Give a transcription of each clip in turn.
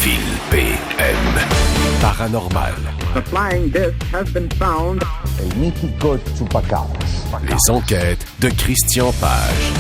Phil PM. Paranormal. The flying disc has been found. El mítico chupacabras. Les enquêtes de Christian Page.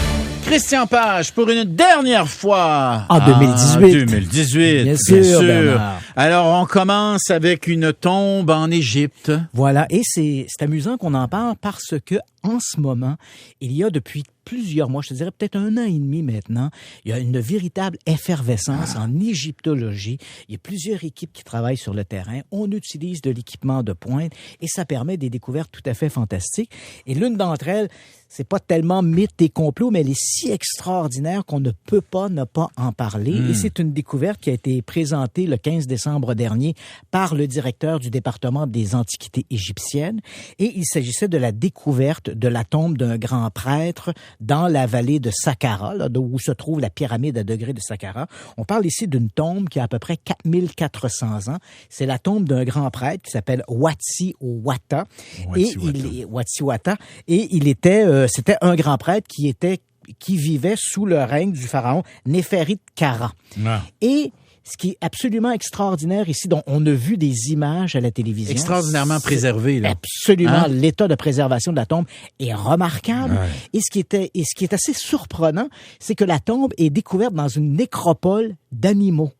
Christian Page, pour une dernière fois. En 2018. 2018, Bien sûr, Bernard. Alors, on commence avec une tombe en Égypte. Voilà, et c'est amusant qu'on en parle parce que en ce moment, il y a depuis plusieurs mois, je te dirais peut-être 1 an et demi maintenant, il y a une véritable effervescence en égyptologie. Il y a plusieurs équipes qui travaillent sur le terrain. On utilise de l'équipement de pointe et ça permet des découvertes tout à fait fantastiques. Et l'une d'entre elles, c'est pas tellement mythe et complot, mais elle est si extraordinaire qu'on ne peut pas ne pas en parler. Et c'est une découverte qui a été présentée le 15 décembre dernier par le directeur du département des antiquités égyptiennes. Et il s'agissait de la découverte de la tombe d'un grand prêtre dans la vallée de Saqqara, là, où se trouve la pyramide à degrés de Saqqara. On parle ici d'une tombe qui a à peu près 4400 ans. C'est la tombe d'un grand prêtre qui s'appelle Wati-Wata. Et il était, c'était un grand prêtre qui vivait sous le règne du pharaon Néfertiti-Kara. Ah. Et ce qui est absolument extraordinaire ici, dont on a vu des images à la télévision. Extraordinairement préservé, là. Absolument. Hein? L'état de préservation de la tombe est remarquable. Ouais. Et ce qui est assez surprenant, c'est que la tombe est découverte dans une nécropole d'animaux.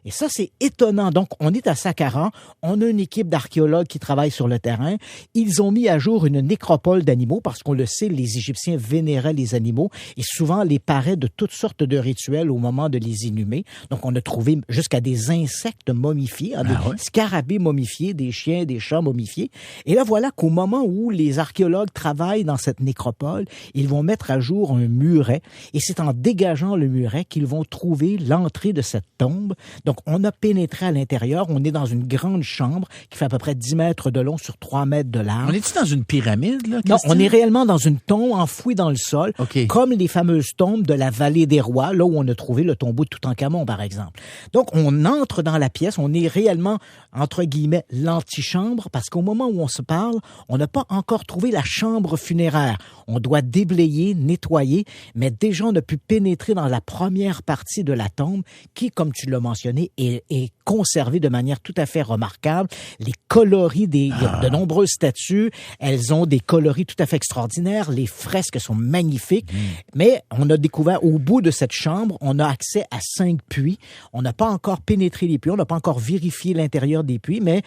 Et ça, c'est étonnant. Donc, on est à Saqqara, on a une équipe d'archéologues qui travaille sur le terrain. Ils ont mis à jour une nécropole d'animaux parce qu'on le sait, les Égyptiens vénéraient les animaux et souvent les paraient de toutes sortes de rituels au moment de les inhumer. Donc, on a trouvé jusqu'à des insectes momifiés, des scarabées momifiés, des chiens, des chats momifiés. Et là, voilà qu'au moment où les archéologues travaillent dans cette nécropole, ils vont mettre à jour un muret. Et c'est en dégageant le muret qu'ils vont trouver l'entrée de cette tombe. Donc, on a pénétré à l'intérieur. On est dans une grande chambre qui fait à peu près 10 mètres de long sur 3 mètres de large. On est-tu dans une pyramide, là? Non, on est réellement dans une tombe enfouie dans le sol, comme les fameuses tombes de la vallée des rois, là où on a trouvé le tombeau de Toutankhamon, par exemple. Donc, on entre dans la pièce. On est réellement, entre guillemets, l'antichambre, parce qu'au moment où on se parle, on n'a pas encore trouvé la chambre funéraire. On doit déblayer, nettoyer, mais déjà, on a pu pénétrer dans la première partie de la tombe qui, comme tu l'as mentionné, est conservée de manière tout à fait remarquable. Les coloris il y a de nombreuses statues, elles ont des coloris tout à fait extraordinaires. Les fresques sont magnifiques. Mais on a découvert, au bout de cette chambre, on a accès à 5 puits. On n'a pas encore pénétré les puits, on n'a pas encore vérifié l'intérieur des puits, mais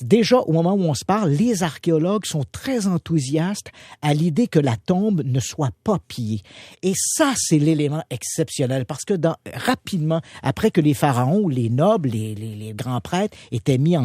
déjà, au moment où on se parle, les archéologues sont très enthousiastes à l'idée que la tombe ne soit pas pillée. Et ça, c'est l'élément exceptionnel, parce que rapidement, après que les pharaons, les nobles, les grands prêtres étaient mis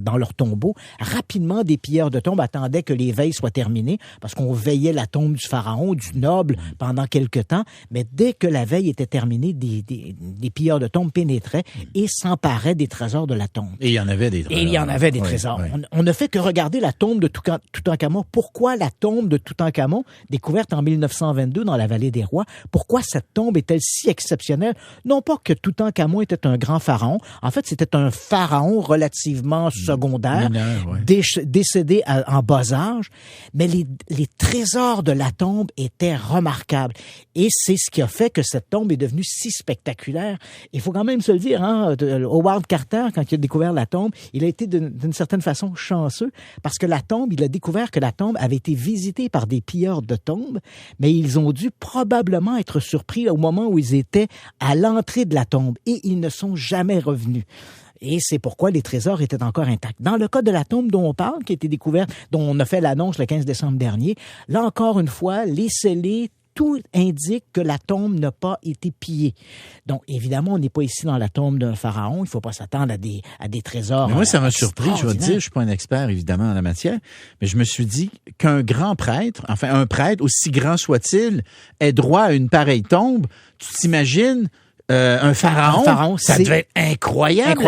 dans leur tombeau, rapidement, des pilleurs de tombes attendaient que les veilles soient terminées, parce qu'on veillait la tombe du pharaon, du noble, pendant quelque temps. Mais dès que la veille était terminée, des pilleurs de tombes pénétraient et s'emparaient des trésors de la tombe. Et il y en avait des trésors. Et il y en avait des trésors. Oui. On ne fait que regarder la tombe de Toutankhamon. Pourquoi la tombe de Toutankhamon, découverte en 1922 dans la vallée des rois, pourquoi cette tombe est-elle si exceptionnelle? Non pas que Toutankhamon était un grand pharaon. En fait, c'était un pharaon relativement secondaire, décédé en bas âge. Mais les trésors de la tombe étaient remarquables. Et c'est ce qui a fait que cette tombe est devenue si spectaculaire. Il faut quand même se le dire, hein, Howard Carter, quand il a découvert la tombe, il a été d'une certaine façon chanceux parce que il a découvert que la tombe avait été visitée par des pilleurs de tombes, mais ils ont dû probablement être surpris au moment où ils étaient à l'entrée de la tombe et ils ne sont jamais revenus. Et c'est pourquoi les trésors étaient encore intacts. Dans le cas de la tombe dont on parle, qui a été découverte, dont on a fait l'annonce le 15 décembre dernier, là encore une fois, les scellés, tout indique que la tombe n'a pas été pillée. Donc, évidemment, on n'est pas ici dans la tombe d'un pharaon. Il ne faut pas s'attendre à des trésors. Mais moi, ça m'a surpris. Je vais te dire, je ne suis pas un expert, évidemment, en la matière, mais je me suis dit qu'un grand prêtre, enfin, un prêtre, aussi grand soit-il, ait droit à une pareille tombe. Tu t'imagines un pharaon, ça devait être incroyable.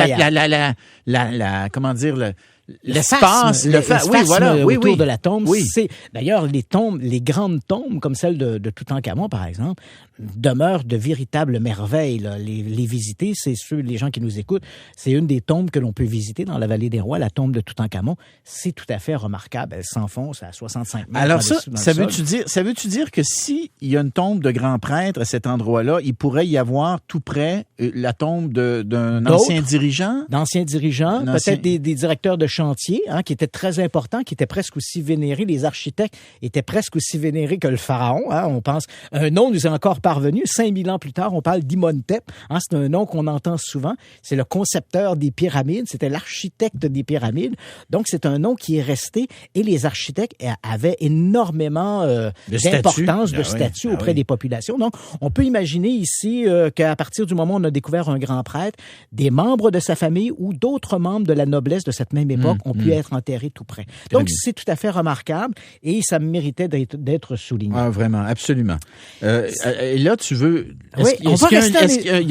Comment dire, l'espace, autour de la tombe. Oui. C'est d'ailleurs les grandes tombes comme celle de Toutankhamon par exemple, demeurent de véritables merveilles. Là. Les visiter, c'est les gens qui nous écoutent, c'est une des tombes que l'on peut visiter dans la vallée des Rois, la tombe de Toutankhamon. C'est tout à fait remarquable. Elle s'enfonce à 65 mètres. Alors ça veut-tu dire que si il y a une tombe de grand prêtre à cet endroit-là, il pourrait y avoir tout près la tombe d'un ancien dirigeant? D'anciens dirigeants, peut-être des directeurs de chantier, qui étaient très importants, qui étaient presque aussi vénérés. Les architectes étaient presque aussi vénérés que le pharaon. On pense, un nom nous est encore parvenu. 5000 ans plus tard, on parle d'Imhotep. C'est un nom qu'on entend souvent. C'est le concepteur des pyramides. C'était l'architecte des pyramides. Donc, c'est un nom qui est resté. Et les architectes avaient énormément d'importance, de statut auprès des populations. Donc, on peut imaginer ici qu'à partir du moment où on a découvert un grand prêtre, des membres de sa famille ou d'autres membres de la noblesse de cette même époque ont pu être enterrés tout près. Donc, c'est tout à fait remarquable et ça méritait d'être souligné. Ah, vraiment, absolument. Et là, tu veux... Y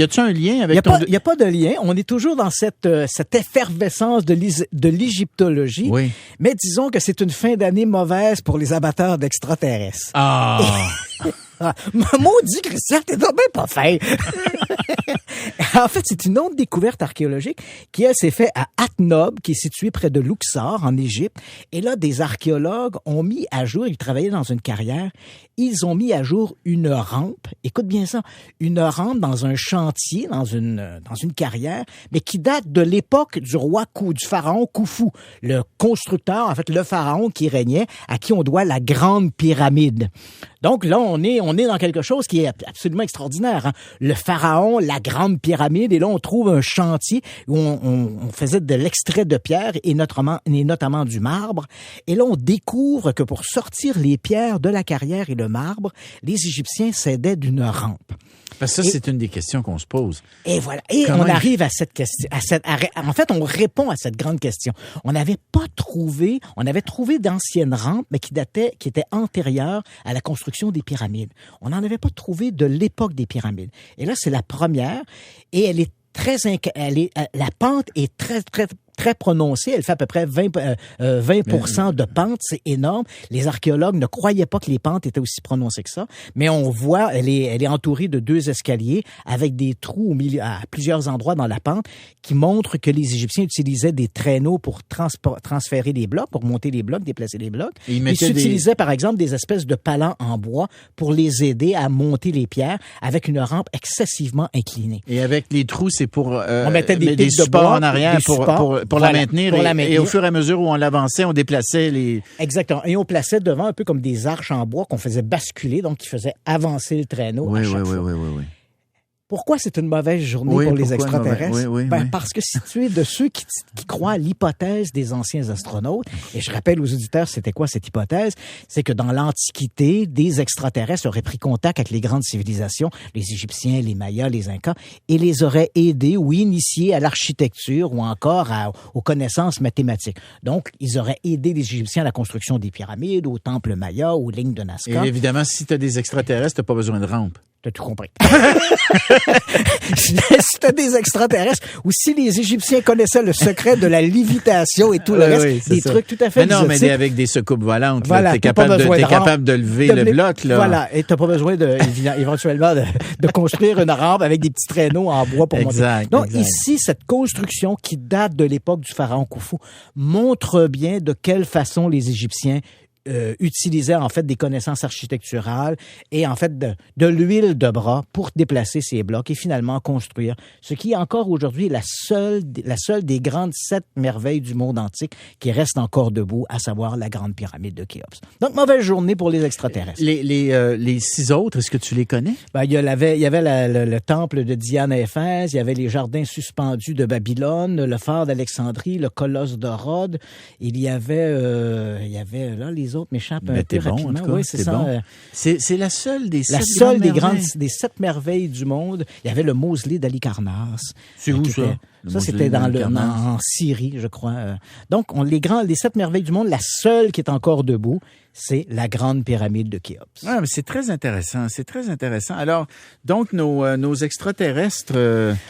a-t-il un lien avec Il n'y a pas de lien. On est toujours dans cette effervescence de l'égyptologie. Oui. Mais disons que c'est une fin d'année mauvaise pour les amateurs d'extraterrestres. Ah! Maudit, Christian, t'es donc bien pas fin. En fait, c'est une autre découverte archéologique qui, elle, s'est faite à Atnob, qui est situé près de Luxor, en Égypte. Et là, des archéologues ont mis à jour, ils travaillaient dans une carrière, ils ont mis à jour une rampe. Écoute bien ça, une rampe dans un chantier, dans une carrière, mais qui date de l'époque du du pharaon Khufu, le constructeur, en fait, le pharaon qui régnait, à qui on doit la grande pyramide. Donc là, on est dans quelque chose qui est absolument extraordinaire. Le pharaon, la grande pyramide, et là, on trouve un chantier où on faisait de l'extrait de pierre et notamment du marbre. Et là, on découvre que pour sortir les pierres de la carrière et le marbre, les Égyptiens s'aidaient d'une rampe. Parce que ça, c'est une des questions qu'on se pose. Et voilà. Et on arrive à cette question. En fait, on répond à cette grande question. On avait trouvé d'anciennes rampes, mais qui étaient antérieures à la construction des pyramides. On n'en avait pas trouvé de l'époque des pyramides. Et là, c'est la première. Et elle est la pente est très, très, très prononcée. Elle fait à peu près 20% de pente. C'est énorme. Les archéologues ne croyaient pas que les pentes étaient aussi prononcées que ça. Mais on voit, elle est entourée de 2 escaliers avec des trous au milieu, à plusieurs endroits dans la pente qui montrent que les Égyptiens utilisaient des traîneaux pour transférer les blocs, pour monter les blocs, déplacer les blocs. Ils utilisaient, par exemple, des espèces de palans en bois pour les aider à monter les pierres avec une rampe excessivement inclinée. Et avec les trous, c'est pour on mettait des supports bois, en arrière pour la maintenir. Et au fur et à mesure où on l'avançait, on déplaçait les... Exactement. Et on plaçait devant un peu comme des arches en bois qu'on faisait basculer, donc qui faisaient avancer le traîneau à chaque fois. Oui. Pourquoi c'est une mauvaise journée pour les extraterrestres? Parce que si tu es de ceux qui croient à l'hypothèse des anciens astronautes, et je rappelle aux auditeurs c'était quoi cette hypothèse, c'est que dans l'Antiquité, des extraterrestres auraient pris contact avec les grandes civilisations, les Égyptiens, les Mayas, les Incas, et les auraient aidés ou initiés à l'architecture ou encore aux connaissances mathématiques. Donc, ils auraient aidé les Égyptiens à la construction des pyramides, aux temples mayas, aux lignes de Nazca. Et évidemment, si tu as des extraterrestres, tu n'as pas besoin de rampe. T'as tout compris. Si t'as des extraterrestres ou si les Égyptiens connaissaient le secret de la lévitation et tout le reste, des trucs tout à fait exotiques. Mais avec des secoupes volantes, voilà, t'es capable de lever le bloc. Là. Voilà, et t'as pas besoin éventuellement de construire une rampe avec des petits traîneaux en bois pour monter. Donc ici, cette construction qui date de l'époque du pharaon Khufu montre bien de quelle façon les Égyptiens utilisaient en fait des connaissances architecturales et en fait de l'huile de bras pour déplacer ces blocs et finalement construire ce qui est encore aujourd'hui la seule des grandes 7 merveilles du monde antique qui reste encore debout, à savoir la grande pyramide de Khéops. Donc mauvaise journée pour les extraterrestres. Les 6 autres, est-ce que tu les connais? Il y avait le temple de Diane à Éphèse, il y avait les jardins suspendus de Babylone, le phare d'Alexandrie, le colosse de Rhodes, il y avait là les autres m'échappent un peu rapidement. Oui, c'est ça. Bon. C'est la seule des 7 des 7 merveilles du monde. Il y avait le mausolée d'Halicarnasse. C'est où ça? Ça, c'était en Syrie, je crois. Donc, les 7 merveilles du monde, la seule qui est encore debout, c'est la grande pyramide de Khéops. Ah, mais c'est très intéressant. C'est très intéressant. Alors, donc, nos extraterrestres...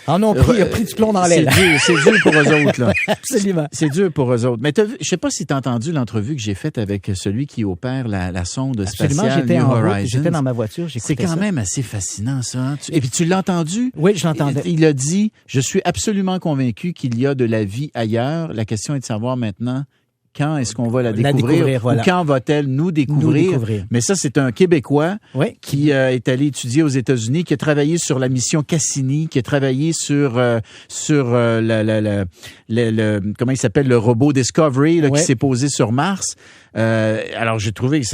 en ont pris du plomb dans l'aile. C'est dur pour eux autres, là. Absolument. C'est dur pour eux autres. Mais je sais pas si tu as entendu l'entrevue que j'ai faite avec celui qui opère la sonde spatiale New Horizons. J'étais dans ma voiture, j'écoutais ça. C'est quand même assez fascinant, ça. Hein? Et puis, tu l'as entendu? Oui, je l'entendais. Il a dit, je suis absolument convaincu qu'il y a de la vie ailleurs. La question est de savoir maintenant quand est-ce qu'on va la découvrir voilà. ou quand va-t-elle nous découvrir. Mais ça, c'est un Québécois qui est allé étudier aux États-Unis, qui a travaillé sur la mission Cassini, qui a travaillé sur comment il s'appelle, le robot Discovery là, qui s'est posé sur Mars. Alors, j'ai trouvé que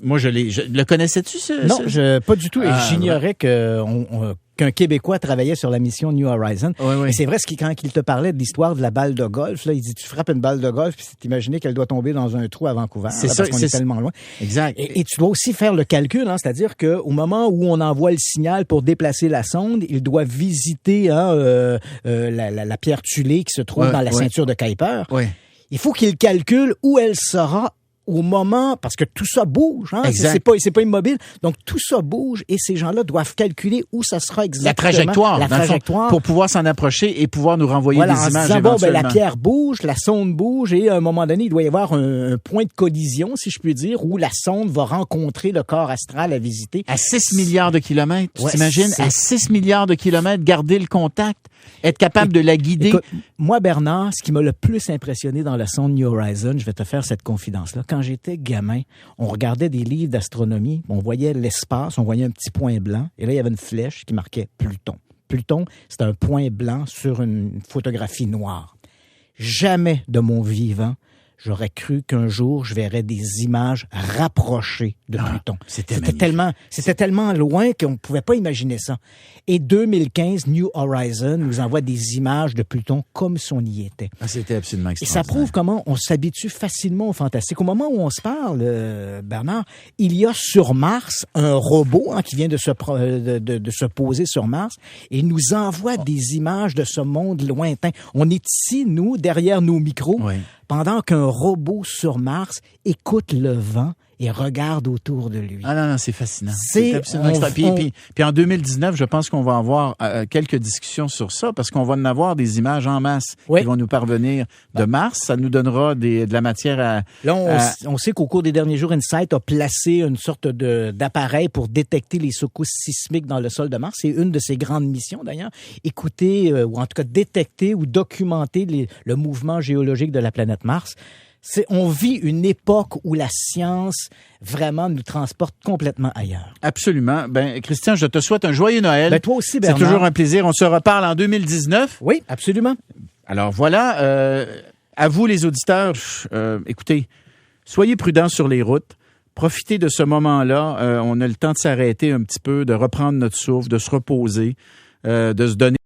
moi, je le connaissais-tu, ça? Non, pas du tout. Et j'ignorais qu'un Québécois travaillait sur la mission New Horizons. Oui. Et c'est vrai, quand il te parlait de l'histoire de la balle de golf, là, il dit, tu frappes une balle de golf, puis t'imagines qu'elle doit tomber dans un trou à Vancouver. C'est là, ça, parce qu'on est tellement loin. Exact. Et tu dois aussi faire le calcul, hein, c'est-à-dire qu'au moment où on envoie le signal pour déplacer la sonde, il doit visiter la pierre Tulé qui se trouve dans la ceinture de Kuiper. Oui. Il faut qu'il calcule où elle sera au moment, parce que tout ça bouge, hein, c'est pas immobile, donc tout ça bouge et ces gens-là doivent calculer où ça sera exactement. La trajectoire, pour pouvoir s'en approcher et pouvoir nous renvoyer des images disant, éventuellement. La pierre bouge, la sonde bouge et à un moment donné, il doit y avoir un point de collision, si je puis dire, où la sonde va rencontrer le corps astral à visiter. À 6 milliards de kilomètres, tu t'imagines? À 6 milliards de kilomètres, garder le contact, être capable de la guider. Écoute, moi, Bernard, ce qui m'a le plus impressionné dans la sonde New Horizons, je vais te faire cette confidence-là. Quand j'étais gamin, on regardait des livres d'astronomie, on voyait l'espace, on voyait un petit point blanc, et là, il y avait une flèche qui marquait Pluton. Pluton, c'est un point blanc sur une photographie noire. Jamais de mon vivant, j'aurais cru qu'un jour, je verrais des images rapprochées de Pluton. C'était tellement loin qu'on ne pouvait pas imaginer ça. Et 2015, New Horizons nous envoie des images de Pluton comme si on y était. C'était absolument extraordinaire. Et ça prouve comment on s'habitue facilement au fantastique. Au moment où on se parle, Bernard, il y a sur Mars un robot qui vient de se poser sur Mars et nous envoie des images de ce monde lointain. On est ici, nous, derrière nos micros, pendant qu'un robot sur Mars écoute le vent et regarde autour de lui. Ah non, c'est fascinant. C'est absolument extraordinaire. Puis en 2019, je pense qu'on va avoir quelques discussions sur ça, parce qu'on va en avoir des images en masse qui vont nous parvenir de Mars. Ça nous donnera de la matière à... Là, on sait qu'au cours des derniers jours, InSight a placé une sorte d'appareil pour détecter les secousses sismiques dans le sol de Mars. C'est une de ses grandes missions, d'ailleurs. Écouter, ou en tout cas détecter ou documenter le mouvement géologique de la planète Mars. On vit une époque où la science vraiment nous transporte complètement ailleurs. Absolument. Christian, je te souhaite un joyeux Noël. Toi aussi, Bernard. C'est toujours un plaisir. On se reparle en 2019. Oui, absolument. Alors voilà, à vous les auditeurs, écoutez, soyez prudents sur les routes. Profitez de ce moment-là. On a le temps de s'arrêter un petit peu, de reprendre notre souffle, de se reposer, de se donner